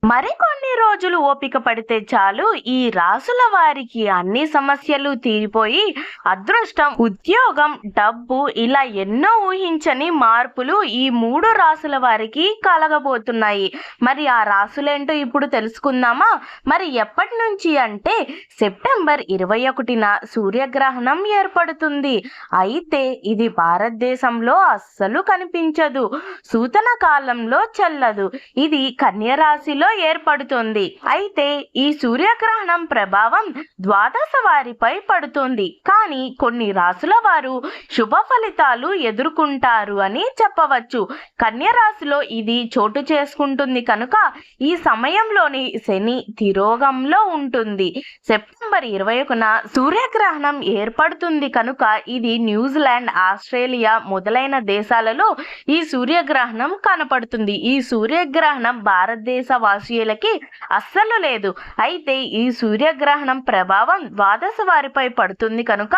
మరికొన్ని రోజులు ఓపిక పడితే చాలు ఈ రాసుల వారికి అన్ని సమస్యలు తీరిపోయి అదృష్టం, ఉద్యోగం, డబ్బు ఇలా ఎన్నో ఊహించని మార్పులు ఈ 3 రాసుల వారికి కలగబోతున్నాయి. మరి ఆ రాసులేంటో ఇప్పుడు తెలుసుకుందామా? మరి ఎప్పటి నుంచి అంటే సెప్టెంబర్ 21న సూర్యగ్రహణం ఏర్పడుతుంది. అయితే ఇది భారతదేశంలో అస్సలు కనిపించదు. సూతన కాలంలో చెల్లదు. ఇది కన్య రాశిలో ఏర్పడుతుంది. అయితే ఈ సూర్యగ్రహణం ప్రభావం ద్వాదశ వారిపై పడుతుంది. కానీ కొన్ని రాసుల వారు శుభ ఫలితాలు ఎదుర్కొంటారు అని చెప్పవచ్చు. కన్య రాశిలో ఇది చోటు చేసుకుంటుంది కనుక ఈ సమయంలోని శని తిరోగంలో ఉంటుంది. సెప్టెంబర్ 21న సూర్యగ్రహణం ఏర్పడుతుంది కనుక ఇది న్యూజిలాండ్, ఆస్ట్రేలియా మొదలైన దేశాలలో ఈ సూర్యగ్రహణం కనపడుతుంది. ఈ సూర్యగ్రహణం భారతదేశ వాసీయులకి అస్సలు లేదు. అయితే ఈ సూర్యగ్రహణం ప్రభావం ద్వాదశ వారిపై పడుతుంది కనుక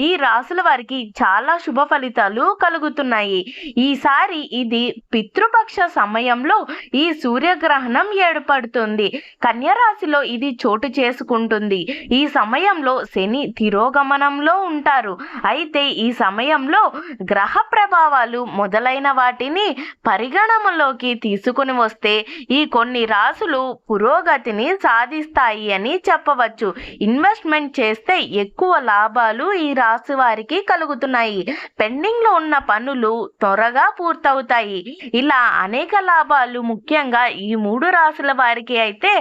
ఈ రాసుల వారికి చాలా శుభ ఫలితాలు కలుగుతున్నాయి. ఈసారి ఇది పితృపక్ష సమయంలో ఈ సూర్యగ్రహణం ఏర్పడుతుంది. కన్య రాశిలో ఇది చోటు చేసుకుంటుంది. ఈ సమయంలో శని తిరోగమనంలో ఉంటారు. అయితే ఈ సమయంలో గ్రహ ప్రభావాలు మొదలైన వాటిని పరిగణనలోకి తీసుకుని వస్తే ఈ కొన్ని రాసులు పురోగతిని సాధిస్తాయి అని చెప్పవచ్చు. ఇన్వెస్ట్మెంట్ చేస్తే ఎక్కువ లాభాలు ఈ రాశి వారికి కలుగుతున్నాయి. పెండింగ్ లో ఉన్న పనులు త్వరగా పూర్తవుతాయి. ఇలా అనేక లాభాలు ముఖ్యంగా ఈ 3 రాశుల వారికి అయితే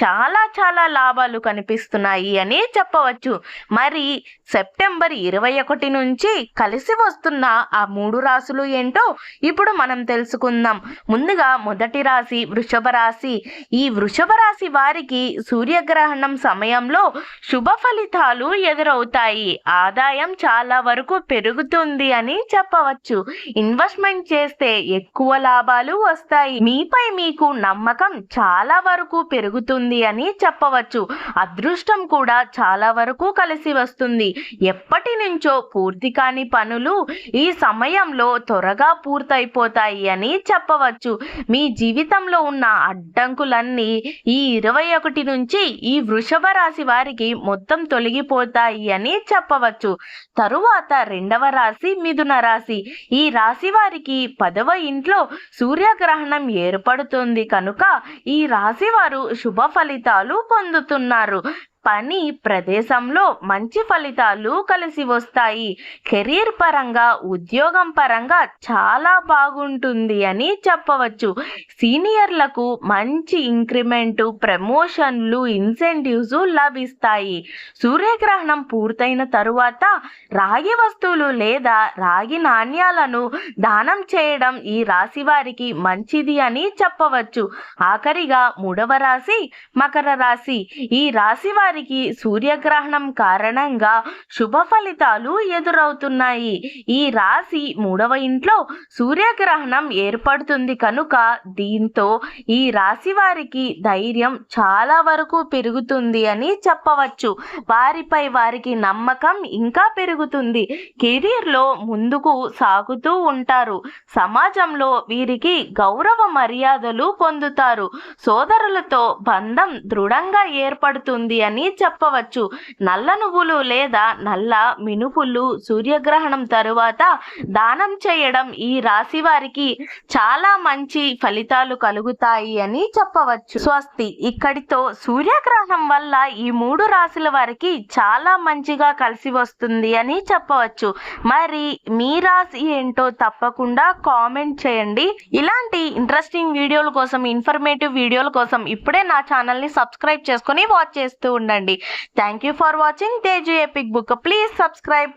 చాలా లాభాలు కనిపిస్తున్నాయి అని చెప్పవచ్చు. మరి సెప్టెంబర్ 21 నుంచి కలిసి వస్తున్న ఆ 3 రాశులు ఏంటో ఇప్పుడు మనం తెలుసుకుందాం. ముందుగా మొదటి రాశి వృషభ రాశి. ఈ వృషభ రాశి వారికి సూర్యగ్రహణం సమయంలో శుభ ఫలితాలు ఎదురవుతాయి. ఆదాయం చాలా వరకు పెరుగుతుంది అని చెప్పవచ్చు. ఇన్వెస్ట్మెంట్ చేస్తే ఎక్కువ లాభాలు వస్తాయి. మీపై మీకు నమ్మకం చాలా వరకు పెరుగుతుంది అని చెప్పవచ్చు. అదృష్టం కూడా చాలా వరకు కలిసి వస్తుంది. ఎప్పటి నుంచో పూర్తి కాని పనులు ఈ సమయంలో త్వరగా పూర్తయిపోతాయి అని చెప్పవచ్చు. మీ జీవితంలో ఉన్న అడ్డంకులన్నీ ఈ 21 నుంచి ఈ వృషభ రాశి వారికి మొత్తం తొలగిపోతాయి అని చెప్పవచ్చు. తరువాత రెండవ రాశి మిథున రాశి. ఈ రాశి వారికి 10వ ఇంట్లో సూర్యగ్రహణం ఏర్పడుతుంది కనుక ఈ రాశి వారు శుభ ఫలితాలు పొందుతున్నారు. పని ప్రదేశంలో మంచి ఫలితాలు కలిసి వస్తాయి. కెరీర్ పరంగా, ఉద్యోగం పరంగా చాలా బాగుంటుంది అని చెప్పవచ్చు. సీనియర్లకు మంచి ఇంక్రిమెంట్, ప్రమోషన్లు, ఇన్సెంటివ్స్ లభిస్తాయి. సూర్యగ్రహణం పూర్తయిన తరువాత రాగి వస్తువులు లేదా రాగి నాణ్యాలను దానం చేయడం ఈ రాశి వారికి మంచిది అని చెప్పవచ్చు. ఆఖరిగా 3వ రాశి మకర రాశి. ఈ రాశి వారికి సూర్యగ్రహణం కారణంగా శుభ ఫలితాలు ఎదురవుతున్నాయి. ఈ రాశి 3వ ఇంట్లో సూర్యగ్రహణం ఏర్పడుతుంది కనుక దీంతో ఈ రాశి వారికి ధైర్యం చాలా వరకు పెరుగుతుంది అని చెప్పవచ్చు. వారిపై వారికి నమ్మకం ఇంకా పెరుగుతుంది. కెరీర్లో ముందుకు సాగుతూ ఉంటారు. సమాజంలో వీరికి గౌరవ మర్యాదలు పొందుతారు. సోదరులతో బంధం దృఢంగా ఏర్పడుతుంది అని చెప్పవచ్చు. నల్ల నువ్వులు లేదా నల్ల మినుపులు సూర్యగ్రహణం తరువాత దానం చేయడం ఈ రాశి వారికి చాలా మంచి ఫలితాలు కలుగుతాయి అని చెప్పవచ్చు. స్వస్తి. ఇక్కడితో సూర్యగ్రహణం వల్ల ఈ 3 రాశుల వారికి చాలా మంచిగా కలిసి వస్తుంది అని చెప్పవచ్చు. మరి మీ రాశి ఏంటో తప్పకుండా కామెంట్ చేయండి. ఇలాంటి ఇంట్రెస్టింగ్ వీడియోల కోసం, ఇన్ఫర్మేటివ్ వీడియోల కోసం ఇప్పుడే నా ఛానల్ని సబ్స్క్రైబ్ చేసుకొని వాచ్ చేస్తూ ఉండండి. Thank you for watching Teju Epic Book. Please subscribe.